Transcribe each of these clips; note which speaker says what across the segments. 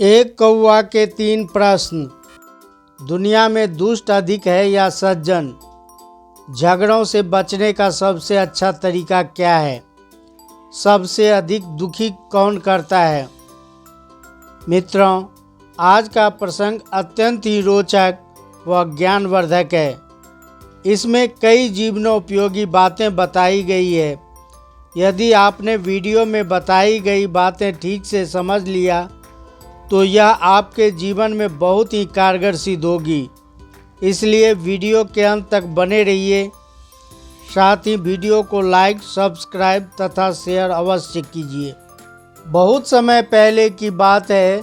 Speaker 1: एक कौवा के 3 प्रश्न। दुनिया में दुष्ट अधिक है या सज्जन? झगड़ों से बचने का सबसे अच्छा तरीका क्या है? सबसे अधिक दुखी कौन करता है? मित्रों, आज का प्रसंग अत्यंत ही रोचक व ज्ञानवर्धक है। इसमें कई जीवनोपयोगी बातें बताई गई है। यदि आपने वीडियो में बताई गई बातें ठीक से समझ लिया तो यह आपके जीवन में बहुत ही कारगर सिद्ध होगी। इसलिए वीडियो के अंत तक बने रहिए। साथ ही वीडियो को लाइक, सब्सक्राइब तथा शेयर अवश्य कीजिए। बहुत समय पहले की बात है,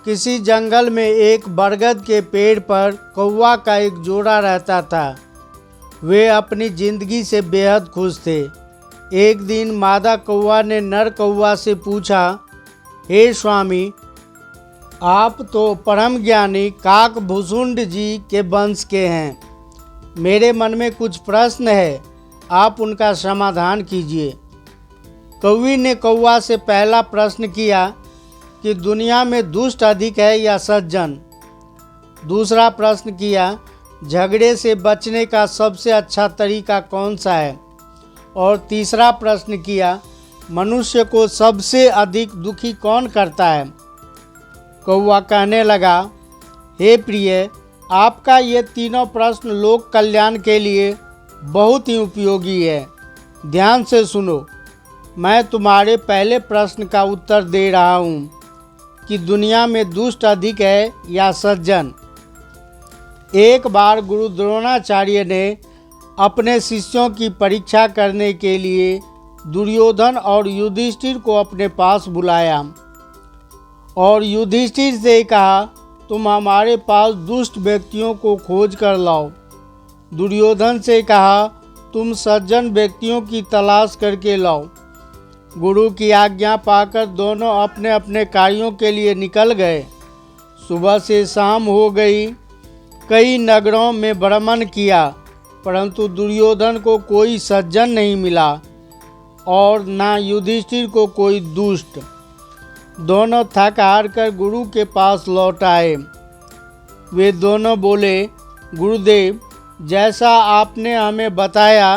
Speaker 1: किसी जंगल में एक बरगद के पेड़ पर कौवा का एक जोड़ा रहता था। वे अपनी जिंदगी से बेहद खुश थे। एक दिन मादा कौवा ने नर कौवा से पूछा, हे स्वामी, आप तो परम ज्ञानी काकभूषुंड जी के वंश के हैं। मेरे मन में कुछ प्रश्न है, आप उनका समाधान कीजिए। कौवी ने कौवा से पहला प्रश्न किया कि दुनिया में दुष्ट अधिक है या सज्जन। दूसरा प्रश्न किया, झगड़े से बचने का सबसे अच्छा तरीका कौन सा है? और तीसरा प्रश्न किया, मनुष्य को सबसे अधिक दुखी कौन करता है? कौवा कहने लगा, हे प्रिय, आपका ये तीनों प्रश्न लोक कल्याण के लिए बहुत ही उपयोगी है। ध्यान से सुनो। मैं तुम्हारे पहले प्रश्न का उत्तर दे रहा हूँ कि दुनिया में दुष्ट अधिक है या सज्जन। एक बार गुरु द्रोणाचार्य ने अपने शिष्यों की परीक्षा करने के लिए दुर्योधन और युधिष्ठिर को अपने पास बुलाया और युधिष्ठिर से कहा, तुम हमारे पास दुष्ट व्यक्तियों को खोज कर लाओ। दुर्योधन से कहा, तुम सज्जन व्यक्तियों की तलाश करके लाओ। गुरु की आज्ञा पाकर दोनों अपने अपने कार्यों के लिए निकल गए। सुबह से शाम हो गई। कई नगरों में भ्रमण किया, परंतु दुर्योधन को कोई सज्जन नहीं मिला और ना युधिष्ठिर को कोई दुष्ट। दोनों थक हार कर गुरु के पास लौट आए। वे दोनों बोले, गुरुदेव, जैसा आपने हमें बताया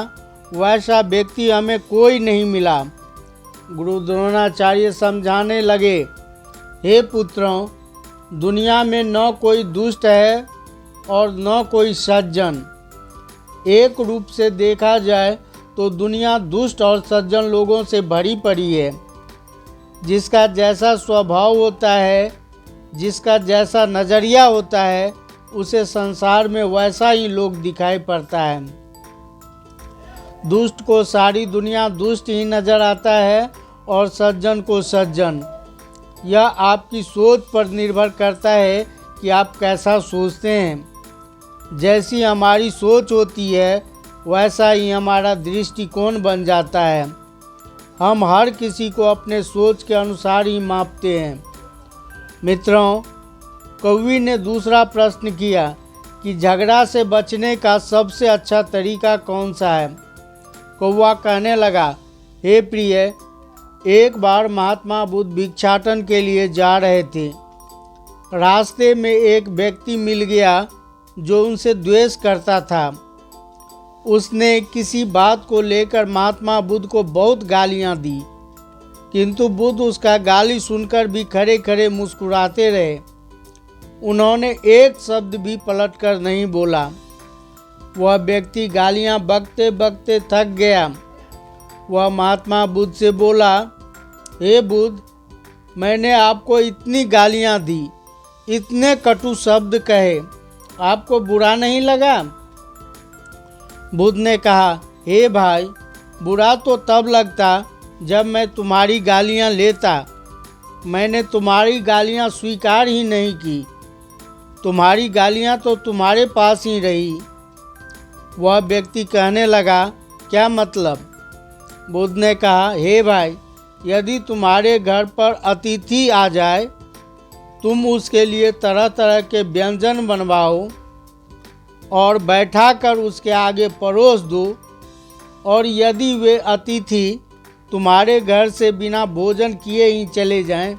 Speaker 1: वैसा व्यक्ति हमें कोई नहीं मिला। गुरु द्रोणाचार्य समझाने लगे, हे पुत्रों, दुनिया में न कोई दुष्ट है और न कोई सज्जन। एक रूप से देखा जाए तो दुनिया दुष्ट और सज्जन लोगों से भरी पड़ी है। जिसका जैसा स्वभाव होता है, जिसका जैसा नज़रिया होता है, उसे संसार में वैसा ही लोग दिखाई पड़ता है। दुष्ट को सारी दुनिया दुष्ट ही नज़र आता है और सज्जन को सज्जन। यह आपकी सोच पर निर्भर करता है कि आप कैसा सोचते हैं। जैसी हमारी सोच होती है वैसा ही हमारा दृष्टिकोण बन जाता है। हम हर किसी को अपने सोच के अनुसार ही मापते हैं। मित्रों, कौवी ने दूसरा प्रश्न किया कि झगड़ा से बचने का सबसे अच्छा तरीका कौन सा है? कौवा कहने लगा, हे प्रिय, एक बार महात्मा बुद्ध भिक्षाटन के लिए जा रहे थे। रास्ते में एक व्यक्ति मिल गया जो उनसे द्वेष करता था। उसने किसी बात को लेकर महात्मा बुद्ध को बहुत गालियां दी, किंतु बुद्ध उसका गाली सुनकर भी खड़े खड़े मुस्कुराते रहे। उन्होंने एक शब्द भी पलटकर नहीं बोला। वह व्यक्ति गालियां बकते बकते थक गया। वह महात्मा बुद्ध से बोला, हे बुद्ध, मैंने आपको इतनी गालियां दी, इतने कटु शब्द कहे, आपको बुरा नहीं लगा? बुद्ध ने कहा, हे भाई, बुरा तो तब लगता जब मैं तुम्हारी गालियां लेता। मैंने तुम्हारी गालियां स्वीकार ही नहीं की। तुम्हारी गालियां तो तुम्हारे पास ही रही। वह व्यक्ति कहने लगा, क्या मतलब? बुद्ध ने कहा, हे भाई, यदि तुम्हारे घर पर अतिथि आ जाए, तुम उसके लिए तरह तरह के व्यंजन बनवाओ और बैठाकर उसके आगे परोस दो, और यदि वे अतिथि तुम्हारे घर से बिना भोजन किए ही चले जाएं,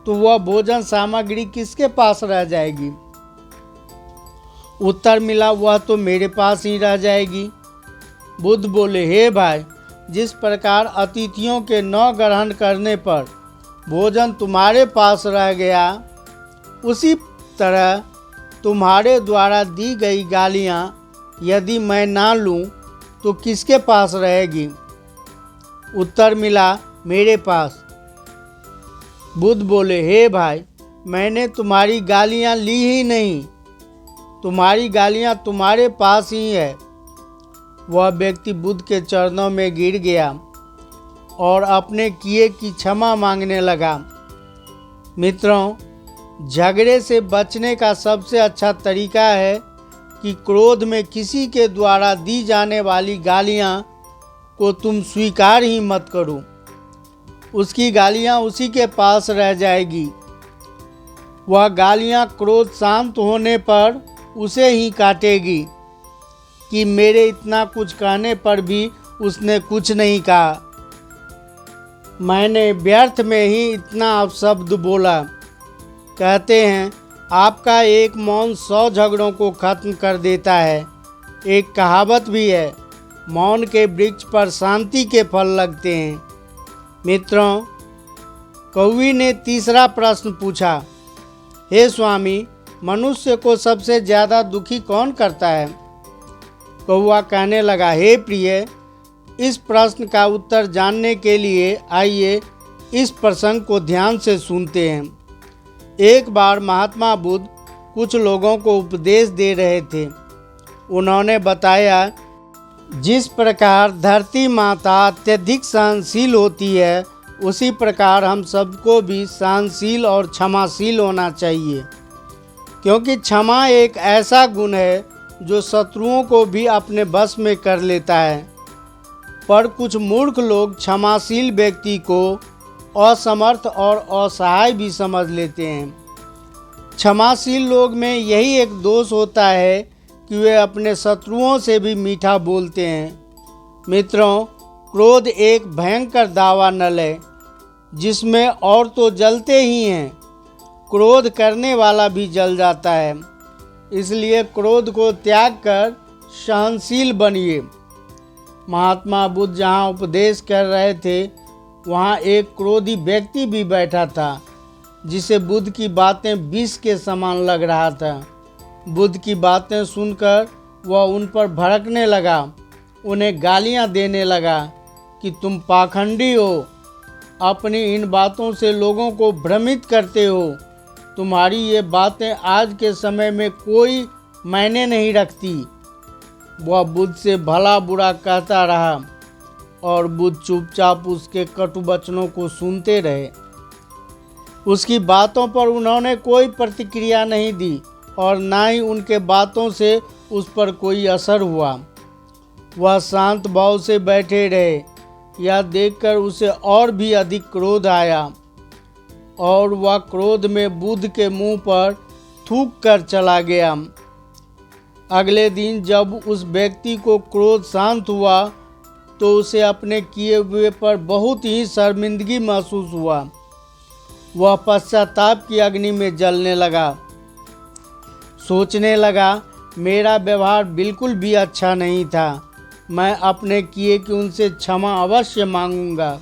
Speaker 1: तो वह भोजन सामग्री किसके पास रह जाएगी? उत्तर मिला, वह तो मेरे पास ही रह जाएगी। बुद्ध बोले, हे भाई, जिस प्रकार अतिथियों के न ग्रहण करने पर भोजन तुम्हारे पास रह गया, उसी तरह तुम्हारे द्वारा दी गई गालियाँ यदि मैं ना लूँ तो किसके पास रहेगी? उत्तर मिला, मेरे पास। बुद्ध बोले, हे भाई, मैंने तुम्हारी गालियाँ ली ही नहीं, तुम्हारी गालियाँ तुम्हारे पास ही है। वह व्यक्ति बुद्ध के चरणों में गिर गया और अपने किए की क्षमा मांगने लगा। मित्रों, झगड़े से बचने का सबसे अच्छा तरीका है कि क्रोध में किसी के द्वारा दी जाने वाली गालियाँ को तुम स्वीकार ही मत करो। उसकी गालियाँ उसी के पास रह जाएगी। वह गालियाँ क्रोध शांत होने पर उसे ही काटेगी कि मेरे इतना कुछ कहने पर भी उसने कुछ नहीं कहा, मैंने व्यर्थ में ही इतना अपशब्द बोला। कहते हैं, आपका एक मौन 100 झगड़ों को खत्म कर देता है। एक कहावत भी है, मौन के वृक्ष पर शांति के फल लगते हैं। मित्रों, कौवी ने तीसरा प्रश्न पूछा, हे स्वामी, मनुष्य को सबसे ज़्यादा दुखी कौन करता है? कौवा कहने लगा, हे प्रिय, इस प्रश्न का उत्तर जानने के लिए आइए इस प्रसंग को ध्यान से सुनते हैं। एक बार महात्मा बुद्ध कुछ लोगों को उपदेश दे रहे थे। उन्होंने बताया, जिस प्रकार धरती माता अत्यधिक सहनशील होती है, उसी प्रकार हम सबको भी सहनशील और क्षमाशील होना चाहिए, क्योंकि क्षमा एक ऐसा गुण है जो शत्रुओं को भी अपने बस में कर लेता है। पर कुछ मूर्ख लोग क्षमाशील व्यक्ति को असमर्थ और असहाय भी समझ लेते हैं। क्षमाशील लोग में यही एक दोष होता है कि वे अपने शत्रुओं से भी मीठा बोलते हैं। मित्रों, क्रोध एक भयंकर दावा नल है जिसमें और तो जलते ही हैं, क्रोध करने वाला भी जल जाता है। इसलिए क्रोध को त्याग कर सहनशील बनिए। महात्मा बुद्ध जहाँ उपदेश कर रहे थे, वहाँ एक क्रोधी व्यक्ति भी बैठा था, जिसे बुद्ध की बातें विष के समान लग रहा था। बुद्ध की बातें सुनकर वह उन पर भड़कने लगा, उन्हें गालियाँ देने लगा कि तुम पाखंडी हो, अपनी इन बातों से लोगों को भ्रमित करते हो, तुम्हारी ये बातें आज के समय में कोई मायने नहीं रखती। वह बुद्ध से भला बुरा कहता रहा और बुद्ध चुपचाप उसके कटु वचनों को सुनते रहे। उसकी बातों पर उन्होंने कोई प्रतिक्रिया नहीं दी और ना ही उनके बातों से उस पर कोई असर हुआ। वह शांत भाव से बैठे रहे। यह देखकर उसे और भी अधिक क्रोध आया और वह क्रोध में बुद्ध के मुंह पर थूक कर चला गया। अगले दिन जब उस व्यक्ति को क्रोध शांत हुआ तो उसे अपने किए हुए पर बहुत ही शर्मिंदगी महसूस हुआ। वह पश्चाताप की अग्नि में जलने लगा। सोचने लगा, मेरा व्यवहार बिल्कुल भी अच्छा नहीं था, मैं अपने किए कि उनसे क्षमा अवश्य मांगूंगा।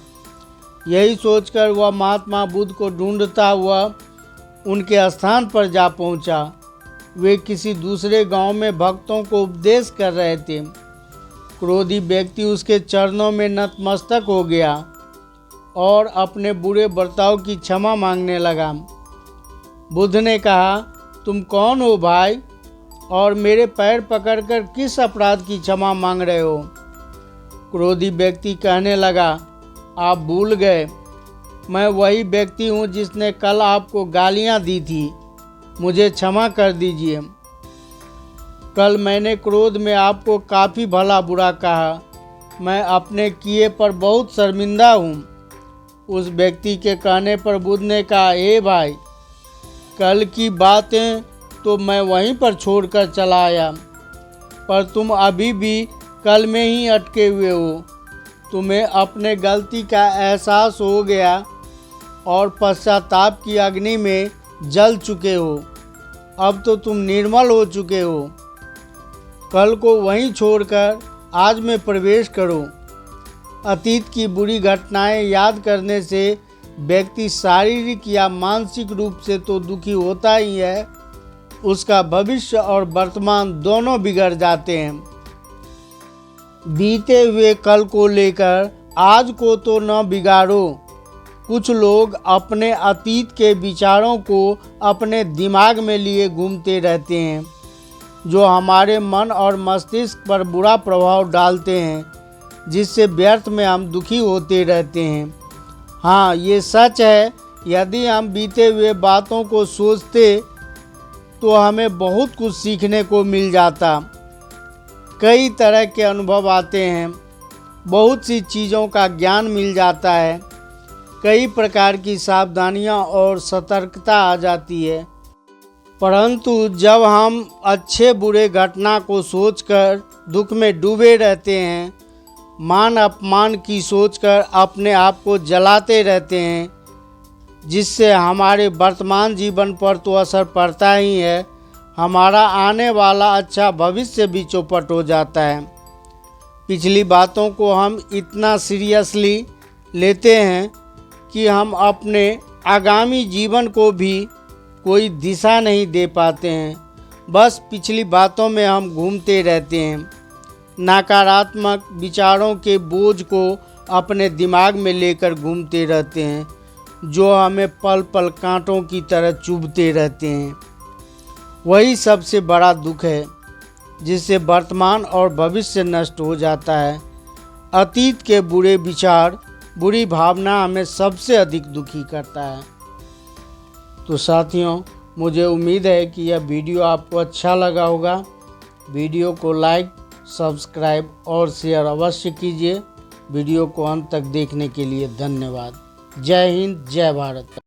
Speaker 1: यही सोचकर वह महात्मा बुद्ध को ढूंढता हुआ उनके स्थान पर जा पहुंचा। वे किसी दूसरे गांव में भक्तों को उपदेश कर रहे थे। क्रोधी व्यक्ति उसके चरणों में नतमस्तक हो गया और अपने बुरे बर्ताव की क्षमा मांगने लगा। बुद्ध ने कहा, तुम कौन हो भाई, और मेरे पैर पकड़कर किस अपराध की क्षमा मांग रहे हो? क्रोधी व्यक्ति कहने लगा, आप भूल गए, मैं वही व्यक्ति हूँ जिसने कल आपको गालियाँ दी थी, मुझे क्षमा कर दीजिए। कल मैंने क्रोध में आपको काफ़ी भला बुरा कहा, मैं अपने किए पर बहुत शर्मिंदा हूँ। उस व्यक्ति के कहने पर बुद्ध ने कहा, हे भाई, कल की बातें तो मैं वहीं पर छोड़कर चला आया, पर तुम अभी भी कल में ही अटके हुए हो। तुम्हें अपने गलती का एहसास हो गया और पश्चाताप की अग्नि में जल चुके हो। अब तो तुम निर्मल हो चुके हो। कल को वहीं छोड़कर आज में प्रवेश करो। अतीत की बुरी घटनाएं याद करने से व्यक्ति शारीरिक या मानसिक रूप से तो दुखी होता ही है, उसका भविष्य और वर्तमान दोनों बिगड़ जाते हैं। बीते हुए कल को लेकर आज को तो न बिगाड़ो। कुछ लोग अपने अतीत के विचारों को अपने दिमाग में लिए घूमते रहते हैं, जो हमारे मन और मस्तिष्क पर बुरा प्रभाव डालते हैं, जिससे व्यर्थ में हम दुखी होते रहते हैं। हाँ, ये सच है, यदि हम बीते हुए बातों को सोचते तो हमें बहुत कुछ सीखने को मिल जाता। कई तरह के अनुभव आते हैं, बहुत सी चीज़ों का ज्ञान मिल जाता है, कई प्रकार की सावधानियां और सतर्कता आ जाती है। परंतु जब हम अच्छे बुरे घटना को सोचकर दुख में डूबे रहते हैं, मान अपमान की सोचकर अपने आप को जलाते रहते हैं, जिससे हमारे वर्तमान जीवन पर तो असर पड़ता ही है, हमारा आने वाला अच्छा भविष्य भी चौपट हो जाता है। पिछली बातों को हम इतना सीरियसली लेते हैं कि हम अपने आगामी जीवन को भी कोई दिशा नहीं दे पाते हैं। बस पिछली बातों में हम घूमते रहते हैं, नकारात्मक विचारों के बोझ को अपने दिमाग में लेकर घूमते रहते हैं, जो हमें पल पल कांटों की तरह चुभते रहते हैं। वही सबसे बड़ा दुख है, जिससे वर्तमान और भविष्य नष्ट हो जाता है। अतीत के बुरे विचार, बुरी भावना हमें सबसे अधिक दुखी करता है। तो साथियों, मुझे उम्मीद है कि यह वीडियो आपको अच्छा लगा होगा। वीडियो को लाइक, सब्सक्राइब और शेयर अवश्य कीजिए। वीडियो को अंत तक देखने के लिए धन्यवाद। जय हिंद, जय भारत।